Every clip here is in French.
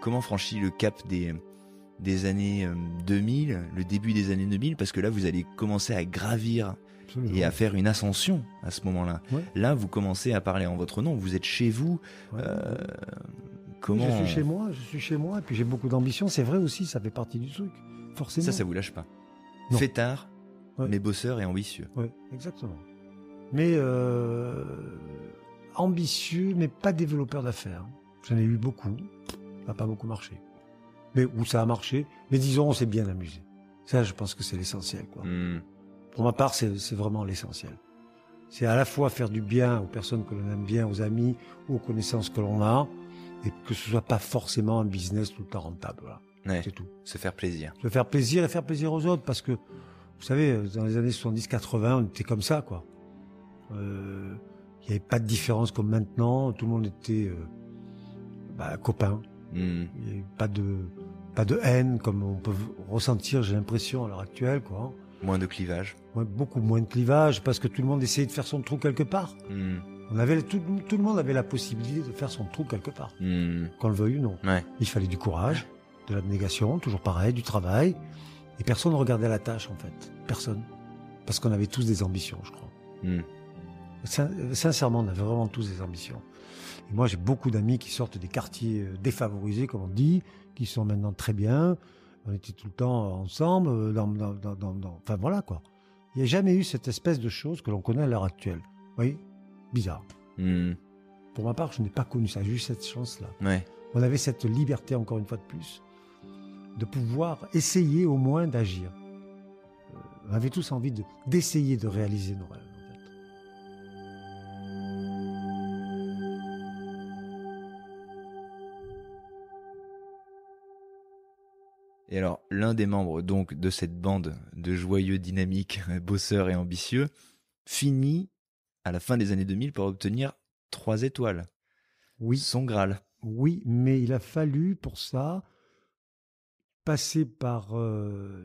comment franchit le cap des années 2000, le début des années 2000, parce que là, vous allez commencer à gravir Absolument. et à faire une ascension à ce moment-là. Ouais. Là, vous commencez à parler en votre nom, vous êtes chez vous. Ouais. Comment Oui, je suis chez moi, et puis j'ai beaucoup d'ambition. C'est vrai aussi, ça fait partie du truc, forcément. Ça vous lâche pas. Non. Fêtard, Ouais. mais bosseur et ambitieux. Oui, exactement. Mais ambitieux, mais pas développeur d'affaires. J'en ai eu beaucoup, ça n'a pas beaucoup marché. Mais où ça a marché, mais disons, on s'est bien amusé. Ça, je pense que c'est l'essentiel, quoi. Pour ma part, c'est vraiment l'essentiel. C'est à la fois faire du bien aux personnes que l'on aime bien, aux amis, ou aux connaissances que l'on a, et que ce soit pas forcément un business tout le temps rentable. Voilà. Ouais, c'est tout. se faire plaisir. Se faire plaisir et faire plaisir aux autres, parce que, vous savez, dans les années 70-80, on était comme ça, quoi. Il n'y avait pas de différence comme maintenant, tout le monde était copains. Il n'y avait pas de haine, comme on peut ressentir, j'ai l'impression, à l'heure actuelle, quoi. Moins de clivage. Ouais, beaucoup moins de clivage, parce que tout le monde essayait de faire son trou quelque part. On avait tout le monde avait la possibilité de faire son trou quelque part, qu'on le veuille ou non. Ouais. Il fallait du courage, de l'abnégation, toujours pareil, du travail, et personne ne regardait la tâche en fait, personne, parce qu'on avait tous des ambitions, je crois. Sincèrement, on avait vraiment tous des ambitions. Et moi, j'ai beaucoup d'amis qui sortent des quartiers défavorisés, comme on dit, qui sont maintenant très bien. On était tout le temps ensemble, enfin voilà quoi. Il n'y a jamais eu cette espèce de chose que l'on connaît à l'heure actuelle. Vous voyez ? Bizarre. Pour ma part, je n'ai pas connu ça. J'ai eu cette chance-là. Ouais. On avait cette liberté, encore une fois de plus, de pouvoir essayer au moins d'agir. On avait tous envie d'essayer de réaliser nos rêves. En fait. Et alors, l'un des membres donc de cette bande de joyeux, dynamiques, bosseurs et ambitieux finit à la fin des années 2000 par obtenir 3 étoiles. Oui. Son Graal. Oui, mais il a fallu pour ça passer par...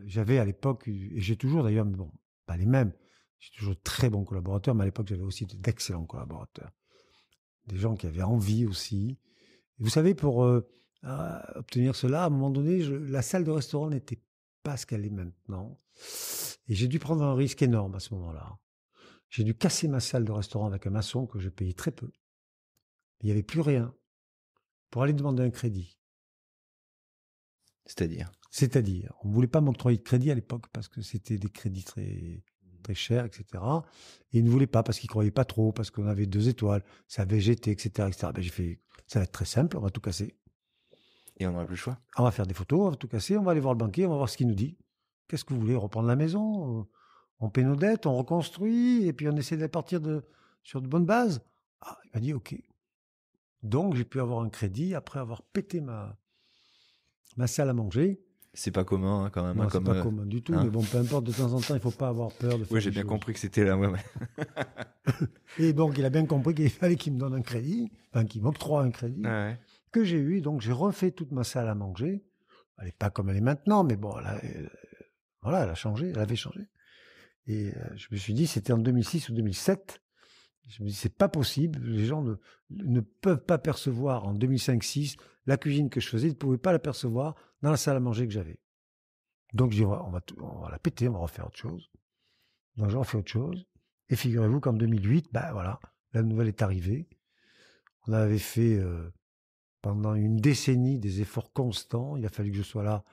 j'avais à l'époque, et j'ai toujours d'ailleurs, mais bon, pas les mêmes, j'ai toujours de très bons collaborateurs, mais à l'époque j'avais aussi d'excellents collaborateurs. Des gens qui avaient envie aussi. Et vous savez, pour obtenir cela, à un moment donné, la salle de restaurant n'était pas ce qu'elle est maintenant. Et j'ai dû prendre un risque énorme à ce moment-là. J'ai dû casser ma salle de restaurant avec un maçon que je payais très peu. Il n'y avait plus rien pour aller demander un crédit. C'est-à-dire, on ne voulait pas m'octroyer de crédit à l'époque parce que c'était des crédits très, très chers, etc. Et ils ne voulaient pas parce qu'ils ne croyaient pas trop, parce qu'on avait 2 étoiles, ça VGT, etc., etc. Ben, j'ai fait, ça va être très simple, on va tout casser. Et on n'aura plus le choix. On va faire des photos, on va tout casser, on va aller voir le banquier, on va voir ce qu'il nous dit. Qu'est-ce que vous voulez, reprendre la maison? On paie nos dettes, on reconstruit, et puis on essaie de partir sur de bonnes bases. Ah, il m'a dit OK. Donc j'ai pu avoir un crédit après avoir pété ma salle à manger. C'est pas commun quand même. Non, c'est pas commun du tout, mais bon, peu importe, de temps en temps, il ne faut pas avoir peur de faire. Oui, j'ai bien compris que c'était là. Ouais. Et donc, il a bien compris qu'il fallait qu'il me donne un crédit, enfin, qu'il m'octroie un crédit, que j'ai eu. Donc, j'ai refait toute ma salle à manger. Elle n'est pas comme elle est maintenant, mais bon, voilà, elle a changé, elle avait changé. Et je me suis dit, c'était en 2006 ou 2007. Je me dis, c'est pas possible. Les gens ne peuvent pas percevoir en 2005-6 la cuisine que je faisais. Ils ne pouvaient pas la percevoir dans la salle à manger que j'avais. Donc, je dis, on va la péter, on va refaire autre chose. Donc, j'ai refait autre chose. Et figurez-vous qu'en 2008, voilà, la nouvelle est arrivée. On avait fait pendant une décennie des efforts constants. Il a fallu que je sois là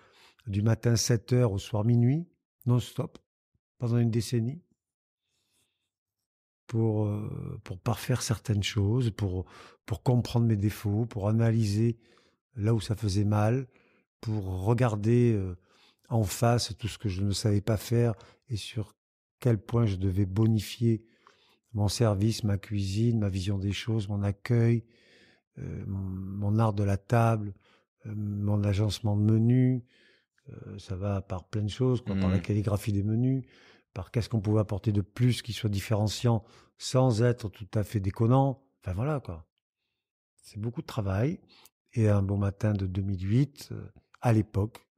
du matin 7h au soir minuit, non-stop, pendant une décennie. Pour parfaire certaines choses, pour comprendre mes défauts, pour analyser là où ça faisait mal, pour regarder en face tout ce que je ne savais pas faire et sur quel point je devais bonifier mon service, ma cuisine, ma vision des choses, mon accueil, mon art de la table, mon agencement de menus. Ça va par plein de choses, quoi, par la calligraphie des menus, par qu'est-ce qu'on pouvait apporter de plus qui soit différenciant sans être tout à fait déconnant. Enfin voilà, quoi. C'est beaucoup de travail. Et un bon matin de 2008, à l'époque,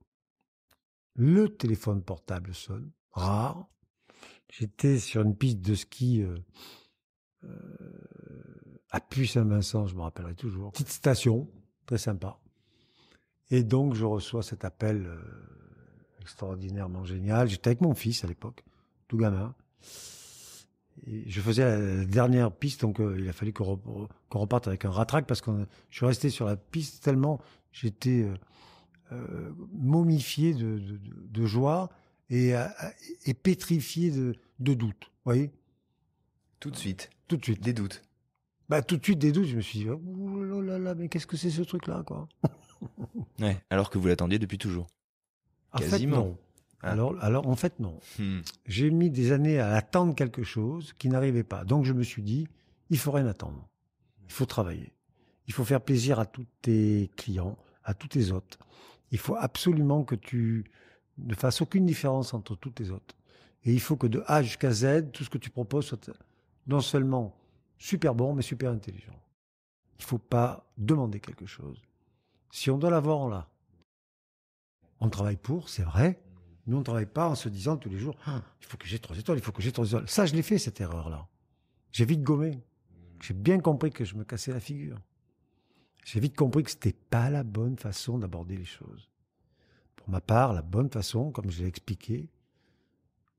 le téléphone portable sonne, rare. J'étais sur une piste de ski à Puy-Saint-Vincent, je me rappellerai toujours. Petite station, très sympa. Et donc, je reçois cet appel extraordinairement génial. J'étais avec mon fils à l'époque, tout gamin. Et je faisais la dernière piste, donc il a fallu qu'on reparte avec un ratrac parce que je suis resté sur la piste tellement j'étais momifié de joie et pétrifié de doute. Vous voyez ? Tout de suite. Tout de suite. Des doutes. Bah, tout de suite, des doutes. Je me suis dit, oh là là, mais qu'est-ce que c'est ce truc-là, quoi ? Ouais, alors que vous l'attendiez depuis toujours. En Quasiment. fait, non. Ah. Alors, en fait, non. J'ai mis des années à attendre quelque chose qui n'arrivait pas. Donc, je me suis dit, il faut rien attendre. Il faut travailler. Il faut faire plaisir à tous tes clients, à tous tes hôtes. Il faut absolument que tu ne fasses aucune différence entre tous tes hôtes. Et il faut que de A jusqu'à Z, tout ce que tu proposes soit non seulement super bon, mais super intelligent. Il ne faut pas demander quelque chose. Si on doit l'avoir, on l'a. On travaille pour, c'est vrai, mais on ne travaille pas en se disant tous les jours « il faut que j'ai 3 étoiles, il faut que j'ai 3 étoiles ». Ça, je l'ai fait, cette erreur-là. J'ai vite gommé. J'ai bien compris que je me cassais la figure. J'ai vite compris que ce n'était pas la bonne façon d'aborder les choses. Pour ma part, la bonne façon, comme je l'ai expliqué,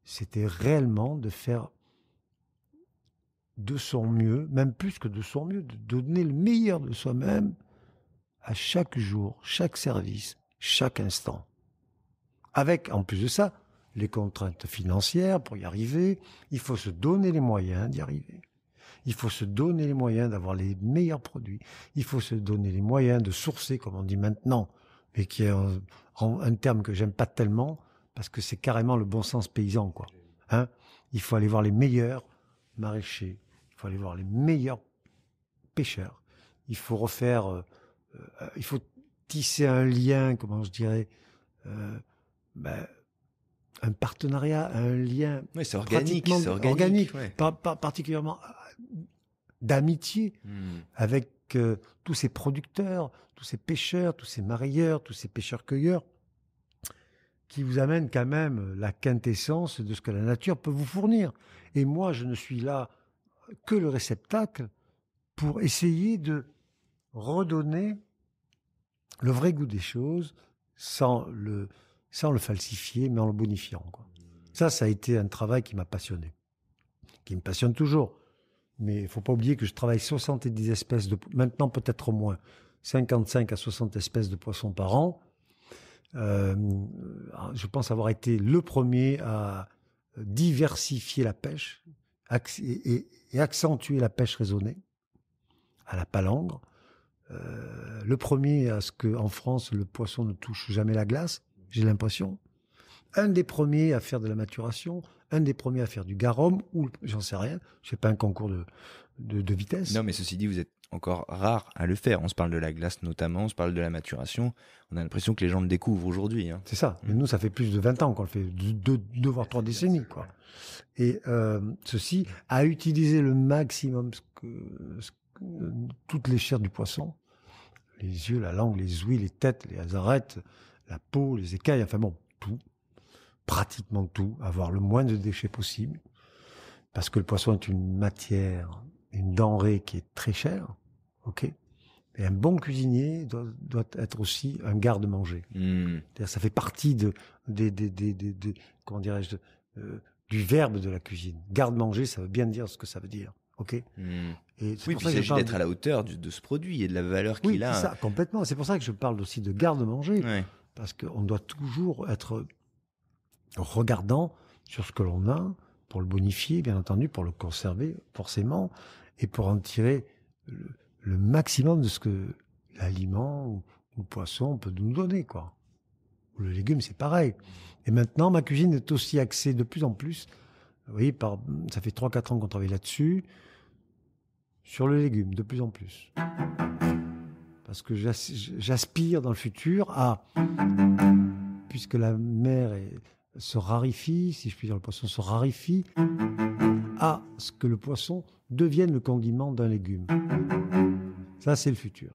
c'était réellement de faire de son mieux, même plus que de son mieux, de donner le meilleur de soi-même à chaque jour, chaque service, chaque instant. Avec, en plus de ça, les contraintes financières pour y arriver, il faut se donner les moyens d'y arriver. Il faut se donner les moyens d'avoir les meilleurs produits. Il faut se donner les moyens de sourcer, comme on dit maintenant, mais qui est un terme que j'aime pas tellement, parce que c'est carrément le bon sens paysan, quoi. Hein ? Il faut aller voir les meilleurs maraîchers. Il faut aller voir les meilleurs pêcheurs. Il faut refaire... il faut tisser un lien, comment je dirais... un partenariat, un lien... Oui, c'est organique. C'est organique. Ouais. Particulièrement d'amitié avec tous ces producteurs, tous ces pêcheurs, tous ces marailleurs, tous ces pêcheurs-cueilleurs qui vous amènent quand même la quintessence de ce que la nature peut vous fournir. Et moi, je ne suis là que le réceptacle pour essayer de redonner le vrai goût des choses sans le falsifier, mais en le bonifiant, quoi. Ça a été un travail qui m'a passionné, qui me passionne toujours. Mais il ne faut pas oublier que je travaille 70 espèces maintenant peut-être moins, 55 à 60 espèces de poissons par an. Je pense avoir été le premier à diversifier la pêche et accentuer la pêche raisonnée à la palangre. Le premier à ce qu'en France, le poisson ne touche jamais la glace, j'ai l'impression. Un des premiers à faire de la maturation, un des premiers à faire du garum, ou j'en sais rien, je ne fais pas un concours de vitesse. Non, mais ceci dit, vous êtes encore rare à le faire. On se parle de la glace notamment, on se parle de la maturation. On a l'impression que les gens le découvrent aujourd'hui. Hein. C'est ça. Mais nous, ça fait plus de 20 ans qu'on le fait, 2 voire 3 décennies, quoi. Et ceci a utilisé le maximum toutes les chairs du poisson, les yeux, la langue, les ouïes, les têtes, les arêtes, la peau, les écailles, enfin bon, tout, pratiquement tout, avoir le moins de déchets possible, parce que le poisson est une matière, une denrée qui est très chère, ok. Et un bon cuisinier doit être aussi un garde-manger. C'est-à-dire, ça fait partie comment dirais-je, du verbe de la cuisine. Garde-manger, ça veut bien dire ce que ça veut dire, ok. Et oui, puis il s'agit d'être à la hauteur de ce produit et de la valeur qu'il a. Oui, c'est ça, complètement. C'est pour ça que je parle aussi de garde-manger, parce qu'on doit toujours être regardant sur ce que l'on a, pour le bonifier, bien entendu, pour le conserver, forcément, et pour en tirer le maximum de ce que l'aliment ou le poisson peut nous donner, quoi. Ou le légume, c'est pareil. Et maintenant, ma cuisine est aussi axée de plus en plus, vous voyez, ça fait 3-4 ans qu'on travaille là-dessus, sur le légume, de plus en plus. Parce que j'aspire dans le futur à, puisque la mer se raréfie, si je puis dire, le poisson se raréfie, à ce que le poisson devienne le condiment d'un légume. Ça, c'est le futur.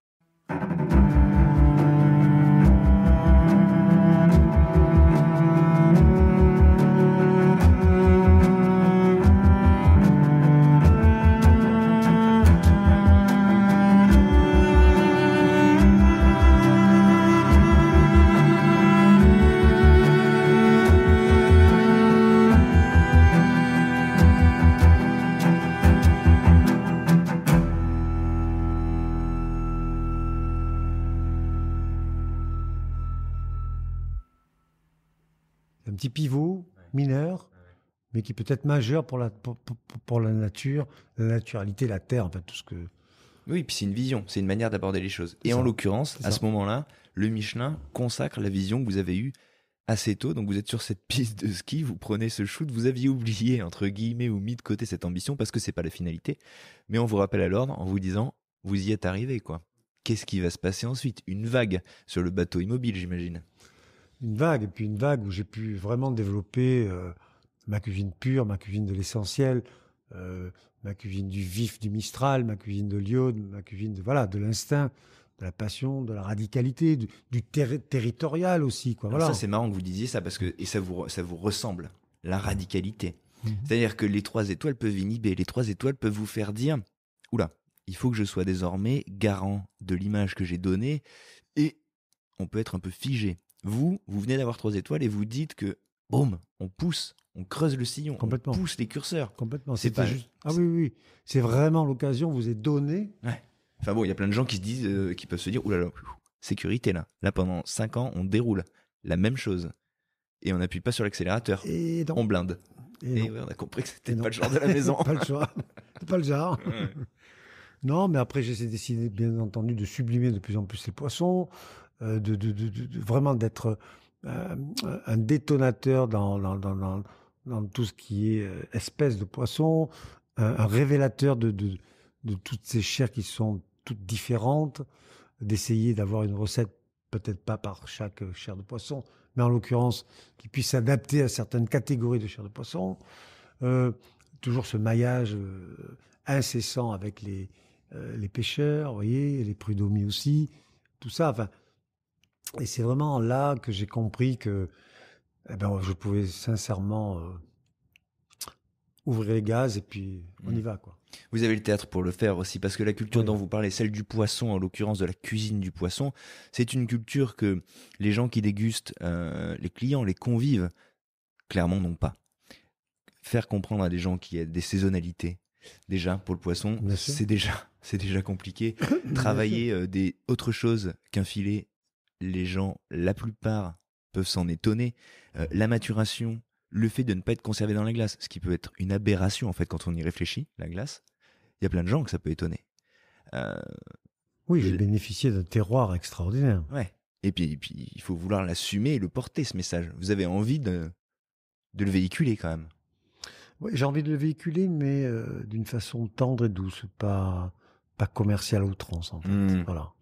petit pivot mineur, mais qui peut être majeur pour la nature, la naturalité, la terre, enfin tout ce que... Oui, puis c'est une vision, c'est une manière d'aborder les choses. C'est Et en ça, l'occurrence, c'est à ça. ce moment-là, le Michelin consacre la vision que vous avez eue assez tôt. Donc vous êtes sur cette piste de ski, vous prenez ce shoot, vous aviez oublié, entre guillemets, ou mis de côté cette ambition parce que c'est pas la finalité. Mais on vous rappelle à l'ordre en vous disant, vous y êtes arrivé, quoi. Qu'est-ce qui va se passer ensuite? Une vague sur le bateau immobile, j'imagine. Une vague, et puis une vague où j'ai pu vraiment développer ma cuisine pure, ma cuisine de l'essentiel, euh, ma cuisine du vif du Mistral, ma cuisine de l'iode, ma cuisine de, voilà, de l'instinct, de la passion, de la radicalité, territorial aussi, quoi. Alors ça, Voilà. c'est marrant que vous disiez ça parce que, et ça vous ressemble, la radicalité. Mhm. C'est-à-dire que les 3 étoiles peuvent inhiber, les 3 étoiles peuvent vous faire dire, oula, il faut que je sois désormais garant de l'image que j'ai donnée, et on peut être un peu figé. Vous venez d'avoir 3 étoiles et vous dites que, boum, on pousse, on creuse le sillon, on Complètement. pousse les curseurs. Complètement. C'est C'était pas... juste. Ah oui, oui. C'est vraiment l'occasion vous est donnée. Ouais. Enfin bon, il y a plein de gens qui se disent, qui peuvent se dire, oulala, sécurité là. Là, pendant 5 ans, on déroule la même chose. Et on n'appuie pas sur l'accélérateur. Et non. On blinde. Et Et non. ouais, on a compris que Et c'était non. pas le genre de la maison. Pas le choix. C'est pas le genre. Ouais. Non, mais après, j'ai décidé, bien entendu, de sublimer de plus en plus les poissons, vraiment d'être euh, un détonateur dans tout ce qui est espèce de poisson, un révélateur de toutes ces chairs qui sont toutes différentes, d'essayer d'avoir une recette, peut-être pas par chaque chair de poisson, mais en l'occurrence, qui puisse s'adapter à certaines catégories de chair de poisson. Euh, Toujours ce maillage incessant avec les pêcheurs, vous voyez, les prud'hommes aussi, tout ça. Enfin, et c'est vraiment là que j'ai compris que eh ben, je pouvais sincèrement ouvrir les gaz et puis on y va, quoi. Vous avez le théâtre pour le faire aussi, parce que la culture Oui. dont vous parlez, celle du poisson, en l'occurrence de la cuisine du poisson, c'est une culture que les gens qui dégustent, les clients, les convives, clairement n'ont pas. Faire comprendre à des gens qu'il y a des saisonnalités, déjà, pour le poisson, Bien sûr. c'est déjà compliqué. Bien Travailler autre chose qu'un filet, les gens, la plupart, peuvent s'en étonner. La maturation, le fait de ne pas être conservé dans la glace, ce qui peut être une aberration, en fait, quand on y réfléchit, la glace, il y a plein de gens que ça peut étonner. Euh, Oui, j'ai l- bénéficié d'un terroir extraordinaire. ouais. Et puis, il faut vouloir l'assumer et le porter, ce message. Vous avez envie de le véhiculer, quand même. Oui, j'ai envie de le véhiculer, mais d'une façon tendre et douce, pas commerciale à outrance, en fait. Mm. Voilà.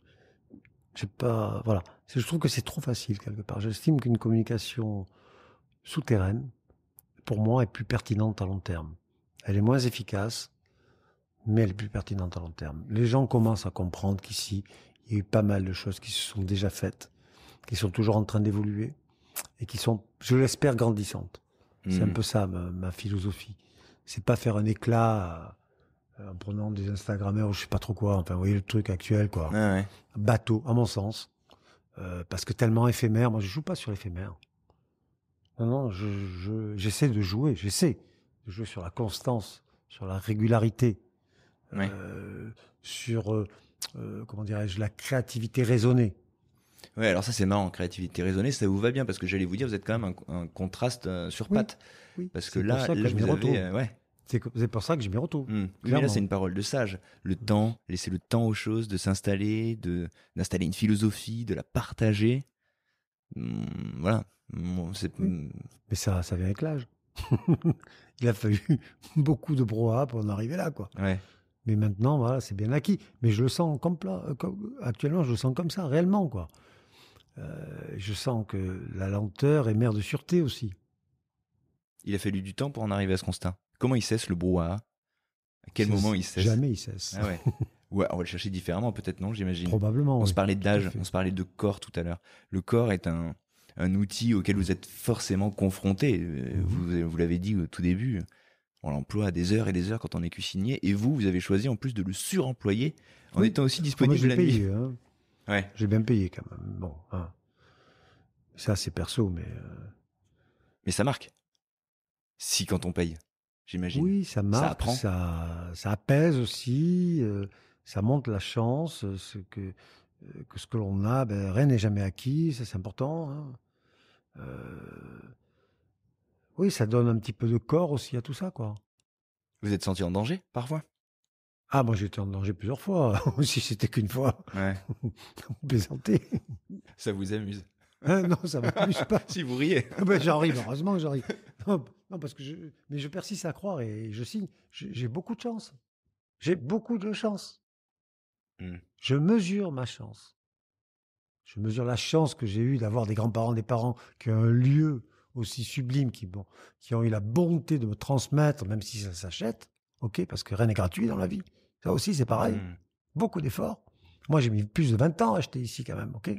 Voilà. Je trouve que c'est trop facile, quelque part. J'estime qu'une communication souterraine, pour moi, est plus pertinente à long terme. Elle est moins efficace, mais elle est plus pertinente à long terme. Les gens commencent à comprendre qu'ici, il y a eu pas mal de choses qui se sont déjà faites, qui sont toujours en train d'évoluer, et qui sont, je l'espère, grandissantes. C'est un Mm. peu ça, ma philosophie. C'est pas faire un éclat en prenant des Instagrammeurs ou je sais pas trop quoi. Enfin, vous voyez le truc actuel, quoi. Ah ouais. Bateau, à mon sens. Parce que tellement éphémère. Moi, je joue pas sur l'éphémère. Non, non, j'essaie de jouer. J'essaie de jouer sur la constance, sur la régularité, Ouais. sur, comment dirais-je, la créativité raisonnée. Ouais, alors ça c'est marrant, créativité raisonnée, ça vous va bien parce que j'allais vous dire, vous êtes quand même un contraste sur Oui, pattes. oui. Parce que C'est pour ça que là je m'y vous retrouve. avez. Ouais. C'est pour ça que je m'y retrouve. Oui, mais là Clairement. c'est une parole de sage. Le temps, laisser le temps aux choses de s'installer, d'installer une philosophie, de la partager. Voilà. Oui. Mais ça vient avec l'âge. Il a fallu beaucoup de brouhaha pour en arriver là, quoi. Ouais. Mais maintenant, voilà, c'est bien acquis. Mais je le sens actuellement, je le sens comme ça, réellement, quoi. Je sens que la lenteur est mère de sûreté aussi. Il a fallu du temps pour en arriver à ce constat. Comment il cesse le brouhaha? À quel moment il cesse? Jamais il cesse. Ah ouais. Ouais, on va le chercher différemment, peut-être, non, j'imagine. Probablement. On Oui. se parlait Tout à d'âge, fait. on se parlait de corps tout à l'heure. Le corps est un outil auquel vous êtes forcément confronté. Vous l'avez dit au tout début, on l'emploie des heures et des heures quand on est cuisinier. Et vous avez choisi en plus de le suremployer en Oui. étant aussi Moi, disponible j'ai la nuit. payé. Hein. Ouais. J'ai bien payé quand même. Bon, hein. Ça, c'est perso, mais Mais ça marque. Si quand on paye, j'imagine. oui, ça marque, apprend. ça apaise aussi, ça montre la chance, que ce que l'on a, ben, rien n'est jamais acquis, ça c'est important. Hein. oui, ça donne un petit peu de corps aussi à tout ça, quoi. Vous êtes senti en danger, parfois? Ah, moi, j'ai été en danger plusieurs fois. Si c'était qu'une fois, Ouais, vous plaisantez. ça vous amuse. Hein, non, ça m'amuse pas. Si vous riez. Ben, j'en ris, heureusement que j'en ris. Non, non, parce que mais je persiste à croire et je signe. J'ai beaucoup de chance. J'ai beaucoup de chance. Hmm. Je mesure ma chance. Je mesure la chance que j'ai eue d'avoir des grands-parents, des parents qui ont un lieu aussi sublime, qui ont eu la bonté de me transmettre, même si ça s'achète, ok, parce que rien n'est gratuit dans la vie. Ça aussi, c'est pareil. Hmm. Beaucoup d'efforts. Moi, j'ai mis plus de 20 ans à acheter ici quand même, ok.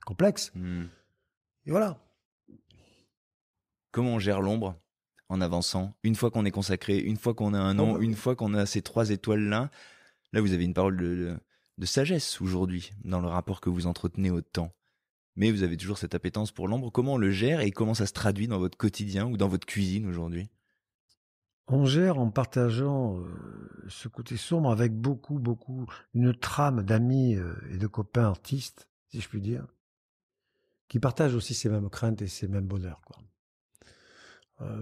Complexe. Hmm. Et voilà. Comment on gère l'ombre en avançant? Une fois qu'on est consacré, une fois qu'on a un nom, une fois qu'on a ces 3 étoiles-là, là vous avez une parole de sagesse aujourd'hui dans le rapport que vous entretenez au temps. Mais vous avez toujours cette appétence pour l'ombre. Comment on le gère et comment ça se traduit dans votre quotidien ou dans votre cuisine aujourd'hui? On gère en partageant ce côté sombre avec beaucoup, une trame d'amis et de copains artistes, si je puis dire, qui partagent aussi ces mêmes craintes et ces mêmes bonheurs, quoi.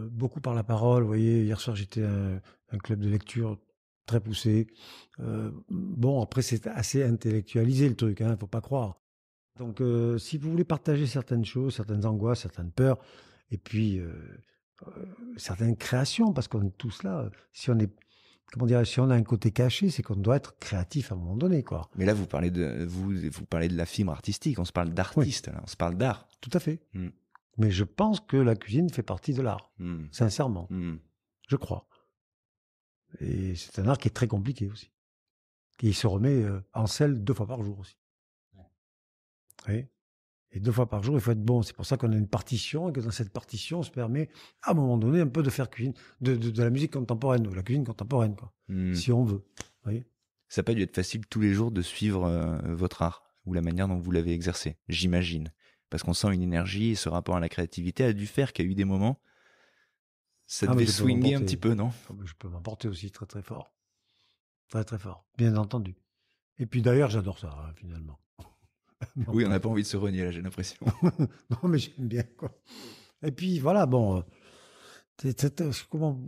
Beaucoup par la parole. Vous voyez, hier soir, j'étais à un club de lecture très poussé. Bon, après, c'est assez intellectualisé le truc, hein, faut pas croire. Donc, si vous voulez partager certaines choses, certaines angoisses, certaines peurs, et puis certaines créations, parce qu'on est tous là. Si on est, comment dire, si on a un côté caché, c'est qu'on doit être créatif à un moment donné, quoi. Mais là vous parlez vous parlez de la fibre artistique, on se parle Oui, d'artiste là, on se parle d'art. tout à fait. Hmm. Mais je pense que la cuisine fait partie de l'art, Hmm. sincèrement. Hmm. Je crois. Et c'est un art qui est très compliqué aussi. Et il se remet en selle 2 fois par jour aussi. Oui. Et 2 fois par jour, il faut être bon. C'est pour ça qu'on a une partition et que dans cette partition, on se permet, à un moment donné, un peu de faire cuisine, de la musique contemporaine, de la cuisine contemporaine, quoi. Hmm. Si on veut. Vous voyez. Ça n'a pas dû être facile tous les jours de suivre votre art ou la manière dont vous l'avez exercé, j'imagine. Parce qu'on sent une énergie et ce rapport à la créativité a dû faire qu'il y a eu des moments, ça Ah, mais devait je peux swinger un m'emporter. petit peu, non? Je peux m'emporter aussi très très fort. Très très fort. Bien entendu. Et puis d'ailleurs, j'adore ça, hein, finalement. Oui, on n'a pas envie de se renier là, j'ai l'impression. Non, mais j'aime bien, quoi. Et puis voilà, bon,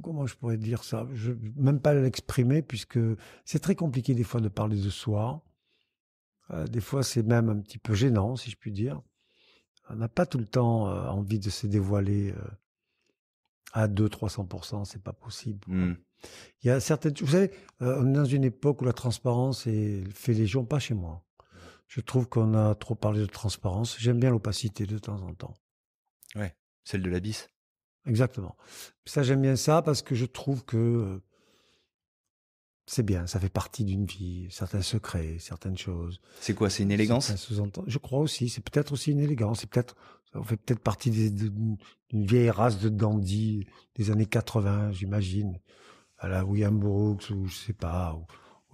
comment je pourrais dire ça? Je même pas l'exprimer, puisque c'est très compliqué des fois de parler de soi. Des fois, c'est même un petit peu gênant, si je puis dire. On n'a pas tout le temps envie de se dévoiler à 200-300%, c'est pas possible, quoi. Hmm. Il y a certaines, vous savez, on est dans une époque où la transparence fait légion, pas chez moi. Je trouve qu'on a trop parlé de transparence. J'aime bien l'opacité de temps en temps. Ouais, celle de l'abysse. Exactement. Ça, j'aime bien ça parce que je trouve que c'est bien. Ça fait partie d'une vie. Certains secrets, certaines choses. C'est quoi, c'est une élégance? Certains sous-entendus. Je crois aussi. C'est peut-être aussi une élégance. Ça fait peut-être partie d'une vieille race de dandy des années 80, j'imagine. À la William Brooks ou je sais pas, ou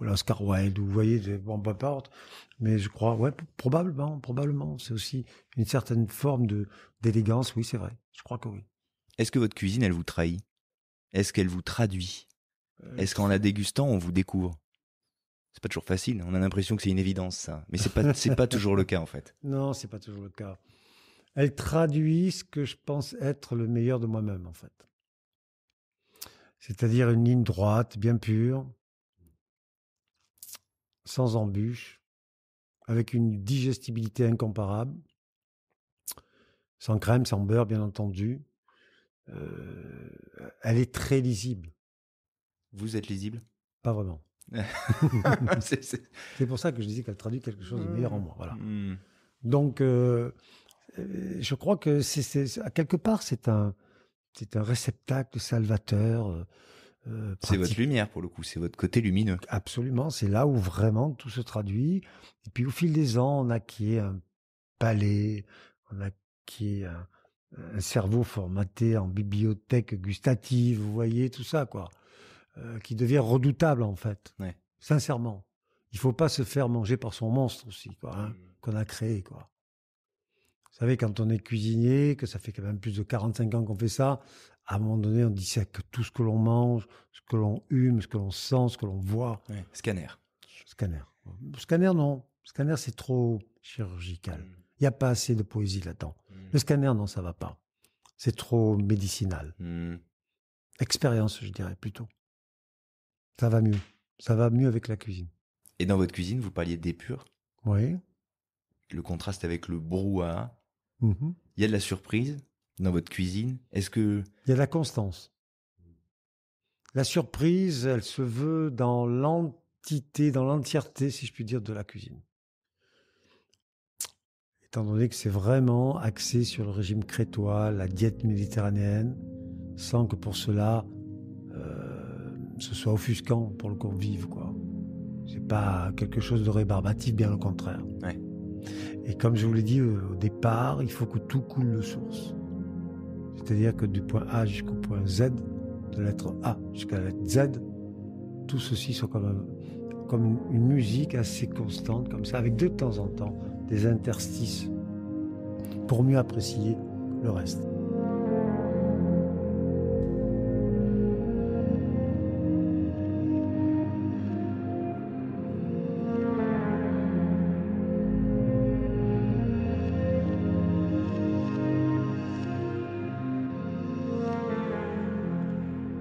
l'Oscar Wilde, ou vous voyez, bon, peu importe. Mais je crois, ouais, probablement. C'est aussi une certaine forme d'élégance. Oui, c'est vrai. Je crois que oui. Est-ce que votre cuisine, elle vous trahit? Est-ce qu'elle vous traduit? Est-ce qu'en la dégustant, on vous découvre? C'est pas toujours facile, on a l'impression que c'est une évidence ça. Mais c'est pas toujours le cas en fait. Non, c'est pas toujours le cas. Elle traduit ce que je pense être le meilleur de moi-même, en fait. C'est-à-dire une ligne droite, bien pure, sans embûches, avec une digestibilité incomparable, sans crème, sans beurre, bien entendu. Elle est très lisible. Vous êtes lisible? Pas vraiment. C'est- C'est pour ça que je disais qu'elle traduit quelque chose de meilleur en moi. Voilà. Hmm. Donc, je crois que à quelque part, c'est un réceptacle salvateur. C'est votre Pratique. lumière pour le coup, c'est votre côté lumineux. Absolument, c'est là où vraiment tout se traduit. Et puis au fil des ans, on acquiert un palais, on acquiert un cerveau formaté en bibliothèque gustative, vous voyez, tout ça, quoi, qui devient redoutable en fait. Ouais. Sincèrement, il faut pas se faire manger par son monstre aussi, quoi, hein, qu'on a créé, quoi. Vous savez, quand on est cuisinier, que ça fait quand même plus de 45 ans qu'on fait ça, à un moment donné, on dissèque tout ce que l'on mange, ce que l'on hume, ce que l'on sent, ce que l'on voit. Ouais. Scanner. Scanner. Scanner, non. Scanner, c'est trop chirurgical. Il n'y a pas assez de poésie là-dedans. Le scanner, non, ça va pas. C'est trop médicinal. Expérience, je dirais, plutôt. Ça va mieux. Ça va mieux avec la cuisine. Et dans votre cuisine, vous parliez d'épure, Oui. le contraste avec le brouhaha. Mhm. Il y a de la surprise dans votre cuisine. Est-ce que... Il y a de la constance. La surprise, elle se veut dans l'entité, dans l'entièreté, si je puis dire, de la cuisine. Étant donné que c'est vraiment axé sur le régime crétois, la diète méditerranéenne, sans que pour cela ce soit offusquant pour le convive, quoi. C'est pas quelque chose de rébarbatif, bien au contraire. Ouais. Et comme je vous l'ai dit au départ, il faut que tout coule de source. C'est-à-dire que du point A jusqu'au point Z, de la lettre A jusqu'à la lettre Z, tout ceci soit comme une musique assez constante, comme ça, avec de temps en temps des interstices pour mieux apprécier le reste.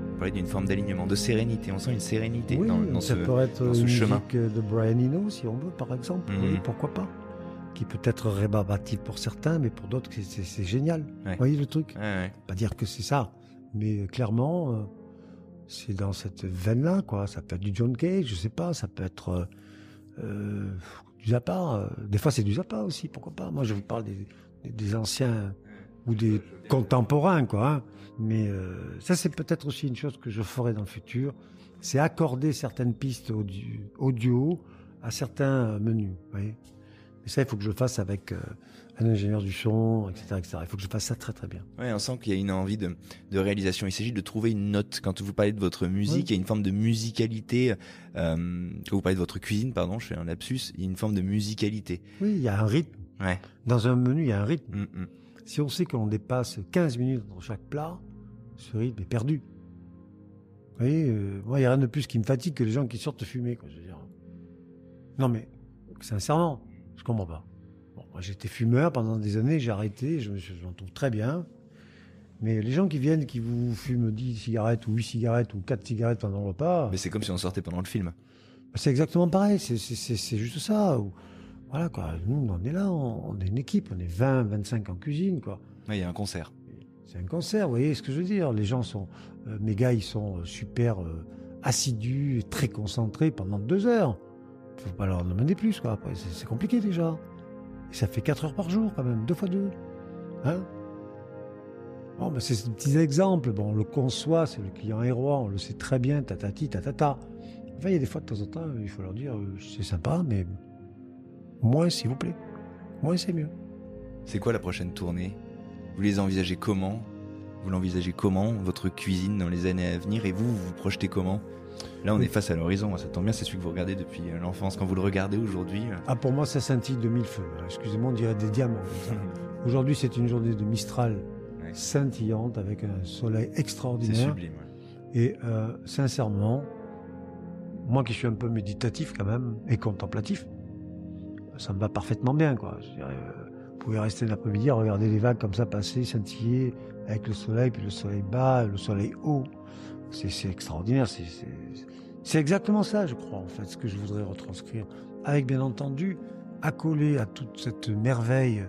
Vous parlez d'une forme d'alignement, de sérénité. On sent une sérénité Oui, dans ça pourrait être dans ce une chemin. musique de Brian Eno, si on veut, par exemple. Oui, pourquoi pas. Qui peut être rébarbatif pour certains, mais pour d'autres, c'est génial. Ouais. Vous voyez le truc? Ouais. Pas dire que c'est ça, mais clairement, c'est dans cette veine-là, quoi. Ça peut être du John Cage, je sais pas, ça peut être du Zappa. Des fois, c'est du Zappa aussi, pourquoi pas. Moi, je vous parle des anciens ou des contemporains, quoi. Hein. Mais ça, c'est peut-être aussi une chose que je ferai dans le futur, c'est accorder certaines pistes audio à certains menus, vous voyez. Et ça, il faut que je le fasse avec un ingénieur du son, etc., etc. Il faut que je fasse ça très, très bien. Ouais, on sent qu'il y a une envie de réalisation. Il s'agit de trouver une note. Quand vous parlez de votre musique, il y a une forme de musicalité. Quand vous parlez de votre cuisine, pardon, je fais un lapsus, il y a une forme de musicalité. Oui, il y a un rythme. Ouais. Dans un menu, il y a un rythme. Mm-mm. Si on sait qu'on dépasse 15 minutes dans chaque plat, ce rythme est perdu. Vous voyez, moi, il n'y a rien de plus qui me fatigue que les gens qui sortent fumer, quoi, je veux dire. Non, mais, sincèrement, je comprends pas. Bon, moi, j'étais fumeur pendant des années, j'ai arrêté, je m'en trouve très bien. Mais les gens qui viennent, qui vous fument 10 cigarettes, ou 8 cigarettes, ou 4 cigarettes pendant le repas... Mais c'est comme si on sortait pendant le film. C'est exactement pareil, c'est juste ça. Voilà, quoi. Nous, on est là, on est une équipe, on est 20, 25 en cuisine, quoi. Ouais, il y a un concert. C'est un concert, vous voyez ce que je veux dire. Les gens sont... mes gars, ils sont super assidus, et très concentrés pendant 2 heures. Il ne faut pas leur demander plus, quoi. Après, c'est compliqué, déjà. Et ça fait 4 heures par jour, quand même, 2 fois 2. Hein? Bon, ben, c'est des petits exemples. Bon, on le conçoit, c'est le client est roi, on le sait très bien, tatati, tatata. Enfin, il y a des fois, de temps en temps, il faut leur dire, c'est sympa, mais moins, s'il vous plaît. Moins, c'est mieux. C'est quoi la prochaine tournée? Vous les envisagez comment? Vous l'envisagez comment, votre cuisine, dans les années à venir? Et vous vous projetez comment? Là, on est face à l'horizon. Ça tombe bien, c'est celui que vous regardez depuis l'enfance. Quand vous le regardez aujourd'hui... Ah, pour moi, ça scintille de 1000 feux. Excusez-moi, on dirait des diamants. Aujourd'hui, c'est une journée de Mistral scintillante avec un soleil extraordinaire. C'est sublime. Ouais. Et sincèrement, moi qui suis un peu méditatif quand même et contemplatif, ça me va parfaitement bien, quoi. Je dirais, vous pouvez rester l'après-midi à regarder les vagues comme ça passer, scintiller avec le soleil, puis le soleil bas, le soleil haut. C'est extraordinaire. C'est exactement ça, je crois, en fait, ce que je voudrais retranscrire. Avec, bien entendu, accolé à toute cette merveille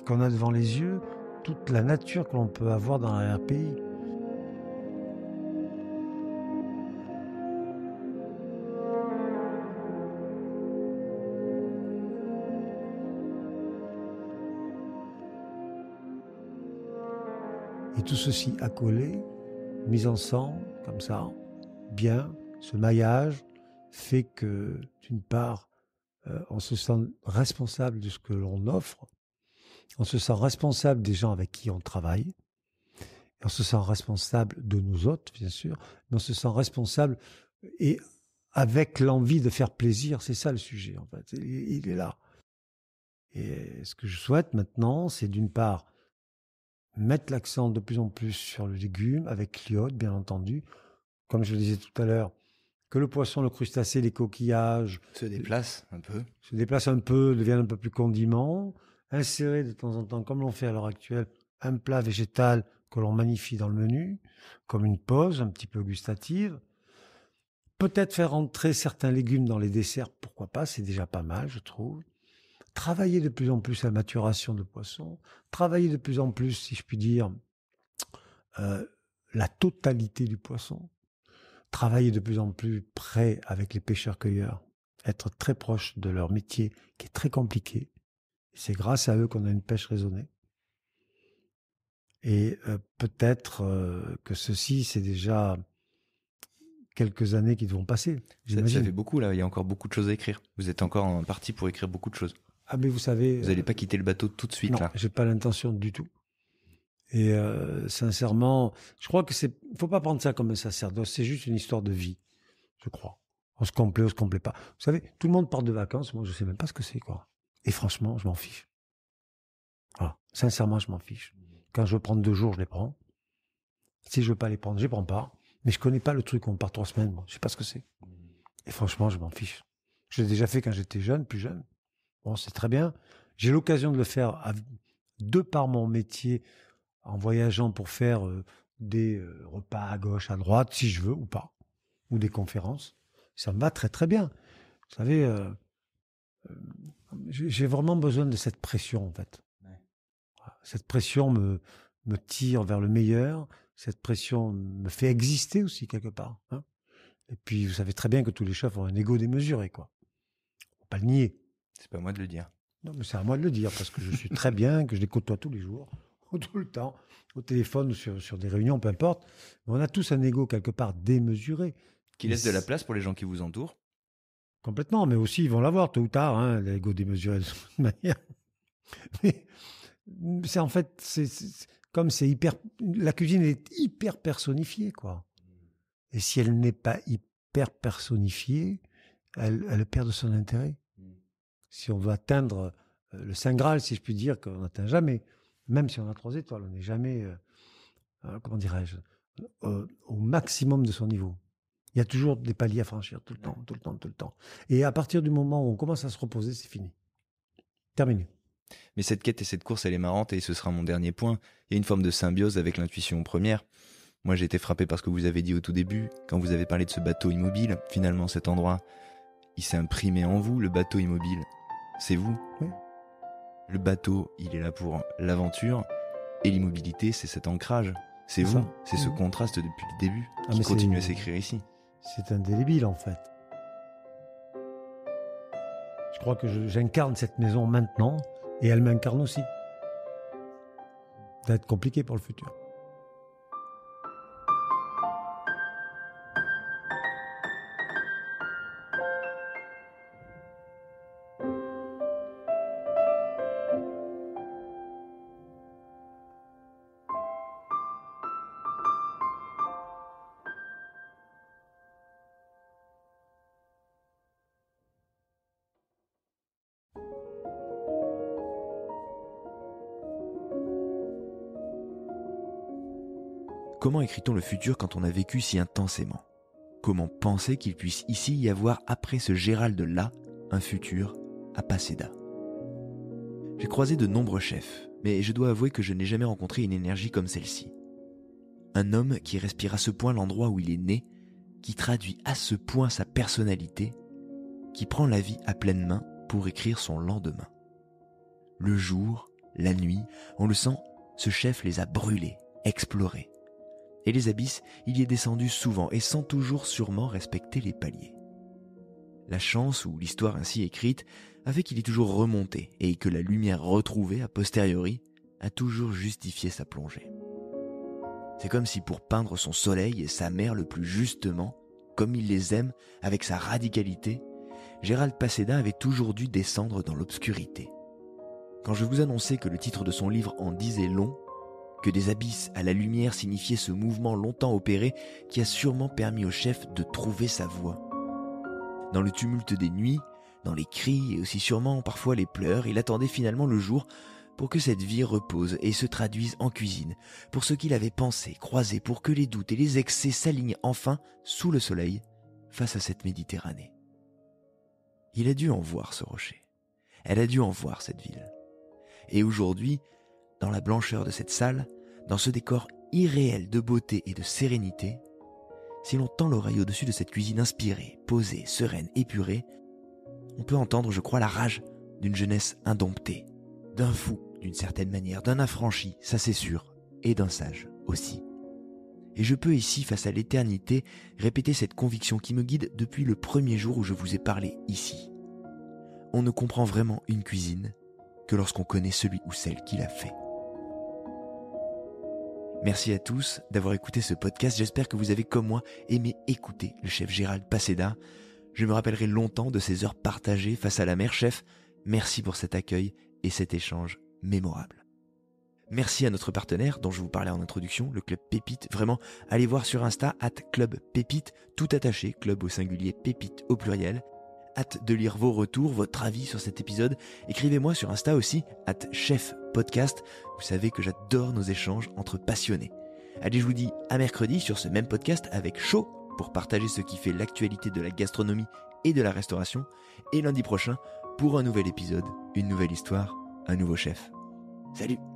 qu'on a devant les yeux, toute la nature que l'on peut avoir dans l'arrière-pays. Et tout ceci accolé, mis ensemble, comme ça, bien, ce maillage fait que, d'une part, on se sent responsable de ce que l'on offre, on se sent responsable des gens avec qui on travaille, on se sent responsable de nous autres, bien sûr, mais on se sent responsable et avec l'envie de faire plaisir, c'est ça le sujet, en fait, il est là. Et ce que je souhaite maintenant, c'est d'une part, mettre l'accent de plus en plus sur le légume, avec l'iode, bien entendu, comme je le disais tout à l'heure, que le poisson, le crustacé, les coquillages se déplacent un peu. Se déplacent un peu, deviennent un peu plus condiments, insérés de temps en temps, comme l'on fait à l'heure actuelle, un plat végétal que l'on magnifie dans le menu, comme une pause un petit peu gustative. Peut-être faire entrer certains légumes dans les desserts, pourquoi pas, c'est déjà pas mal, je trouve. Travailler de plus en plus la maturation de poissons, travailler de plus en plus, si je puis dire, euh, la totalité du poisson, travailler de plus en plus près avec les pêcheurs-cueilleurs, être très proche de leur métier qui est très compliqué. C'est grâce à eux qu'on a une pêche raisonnée. Et peut-être que ceci, c'est déjà quelques années qui vont passer, Ça j'imagine. fait beaucoup là, il y a encore beaucoup de choses à écrire. Vous êtes encore en partie pour écrire beaucoup de choses. Ah mais vous savez... Vous n'allez pas quitter le bateau tout de suite non, là. j'ai pas l'intention du tout. Et sincèrement, je crois que faut pas prendre ça comme un sacerdoce, c'est juste une histoire de vie, je crois. On se complaît, on se complaît pas. Vous savez, tout le monde part de vacances, moi je sais même pas ce que c'est, quoi. Et franchement, je m'en fiche. Voilà. Sincèrement, je m'en fiche. Quand je veux prendre 2 jours, je les prends. Si je veux pas les prendre, je les prends pas. Mais je connais pas le truc, on part 3 semaines, moi. Je sais pas ce que c'est. Et franchement, je m'en fiche. Je l'ai déjà fait quand j'étais jeune, plus jeune. Bon, c'est très bien. J'ai l'occasion de le faire de par mon métier, en voyageant pour faire des repas à gauche, à droite, si je veux ou pas, ou des conférences. Ça me va très très bien. Vous savez, j'ai vraiment besoin de cette pression en fait. Ouais. Cette pression me tire vers le meilleur. Cette pression me fait exister aussi quelque part. Hein. Et puis vous savez très bien que tous les chefs ont un ego démesuré, quoi. Faut pas le nier. C'est pas à moi de le dire. Non, mais c'est à moi de le dire parce que je suis très bien, que je les côtoie tous les jours, tout le temps, au téléphone ou sur des réunions, peu importe. Mais on a tous un ego quelque part démesuré. Qui laisse de la place pour les gens qui vous entourent. Complètement, mais aussi ils vont l'avoir tôt ou tard, hein, l'ego démesuré de toute manière. Mais c'est en fait, comme c'est hyper, la cuisine est hyper personnifiée, quoi. Et si elle n'est pas hyper personnifiée, elle perd de son intérêt. Si on veut atteindre le Saint Graal, si je puis dire, qu'on n'atteint jamais, même si on a 3 étoiles, on n'est jamais, comment dirais-je, au maximum de son niveau. Il y a toujours des paliers à franchir, tout le temps, tout le temps, tout le temps. Et à partir du moment où on commence à se reposer, c'est fini. Terminé. Mais cette quête et cette course, elle est marrante et ce sera mon dernier point. Il y a une forme de symbiose avec l'intuition première. Moi, j'ai été frappé par ce que vous avez dit au tout début, quand vous avez parlé de ce bateau immobile. Finalement, cet endroit, il s'est imprimé en vous, le bateau immobile. C'est vous. Oui. Le bateau, il est là pour l'aventure. Et l'immobilité, c'est cet ancrage. C'est vous. Ça. C'est ce contraste depuis le début qui mais continue à s'écrire ici. C'est indélébile, en fait. Je crois que j'incarne cette maison maintenant, et elle m'incarne aussi. Ça va être compliqué pour le futur. Comment écrit-on le futur quand on a vécu si intensément ? Comment penser qu'il puisse ici y avoir, après ce Gérald-là, un futur à Paseda ? J'ai croisé de nombreux chefs, mais je dois avouer que je n'ai jamais rencontré une énergie comme celle-ci. Un homme qui respire à ce point l'endroit où il est né, qui traduit à ce point sa personnalité, qui prend la vie à pleine main pour écrire son lendemain. Le jour, la nuit, on le sent, ce chef les a brûlés, explorés. Et les abysses, il y est descendu souvent et sans toujours sûrement respecter les paliers. La chance ou l'histoire ainsi écrite a fait qu'il est toujours remonté et que la lumière retrouvée a posteriori a toujours justifié sa plongée. C'est comme si pour peindre son soleil et sa mer le plus justement, comme il les aime, avec sa radicalité, Gérald Paseda avait toujours dû descendre dans l'obscurité. Quand je vous annonçais que le titre de son livre en disait long, que des abysses à la lumière signifiaient ce mouvement longtemps opéré qui a sûrement permis au chef de trouver sa voie. Dans le tumulte des nuits, dans les cris et aussi sûrement parfois les pleurs, il attendait finalement le jour pour que cette vie repose et se traduise en cuisine, pour ce qu'il avait pensé, croisé, pour que les doutes et les excès s'alignent enfin sous le soleil face à cette Méditerranée. Il a dû en voir ce rocher. Elle a dû en voir cette ville. Et aujourd'hui, dans la blancheur de cette salle, dans ce décor irréel de beauté et de sérénité, si l'on tend l'oreille au-dessus de cette cuisine inspirée, posée, sereine, épurée, on peut entendre, je crois, la rage d'une jeunesse indomptée, d'un fou d'une certaine manière, d'un affranchi, ça c'est sûr, et d'un sage aussi. Et je peux ici, face à l'éternité, répéter cette conviction qui me guide depuis le premier jour où je vous ai parlé ici. On ne comprend vraiment une cuisine que lorsqu'on connaît celui ou celle qui l'a fait. Merci à tous d'avoir écouté ce podcast. J'espère que vous avez, comme moi, aimé écouter le chef Gérald Paseda. Je me rappellerai longtemps de ces heures partagées face à la mer. Chef, merci pour cet accueil et cet échange mémorable. Merci à notre partenaire dont je vous parlais en introduction, le Club Pépite. Vraiment, allez voir sur Insta, @clubpépite, tout attaché, club au singulier, pépite au pluriel. Hâte de lire vos retours, votre avis sur cet épisode. Écrivez-moi sur Insta aussi, @chefpodcast. Vous savez que j'adore nos échanges entre passionnés. Allez, je vous dis à mercredi sur ce même podcast avec Chaud pour partager ce qui fait l'actualité de la gastronomie et de la restauration. Et lundi prochain pour un nouvel épisode, une nouvelle histoire, un nouveau chef. Salut!